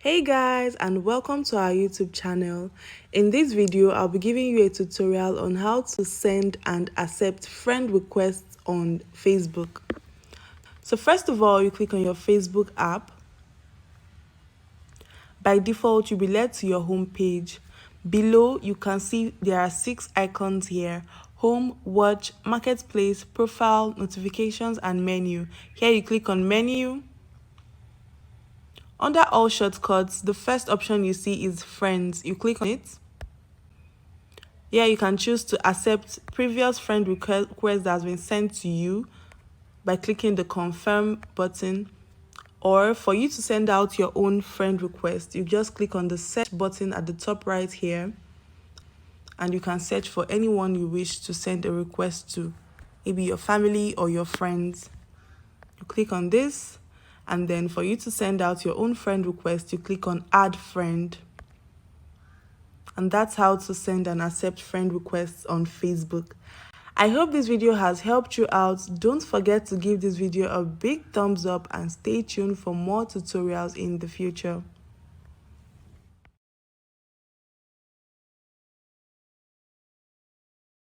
Hey guys, and welcome to our YouTube channel. In this video, I'll be giving you a tutorial on how to send and accept friend requests on Facebook. So first of all, you click on your Facebook app. By default, you'll be led to your home page. Below, you can see there are 6 icons here: home, watch, marketplace, profile, notifications, and menu. Here you click on menu. Under all shortcuts, the first option you see is friends. You click on it. Here you can choose to accept previous friend request that has been sent to you by clicking the confirm button, or for you to send out your own friend request, you just click on the search button at the top right here, and you can search for anyone you wish to send a request to, maybe your family or your friends. You click on this, and then for you to send out your own friend request, you click on add friend. And that's how to send and accept friend requests on Facebook. I hope this video has helped you out. Don't forget to give this video a big thumbs up and stay tuned for more tutorials in the future.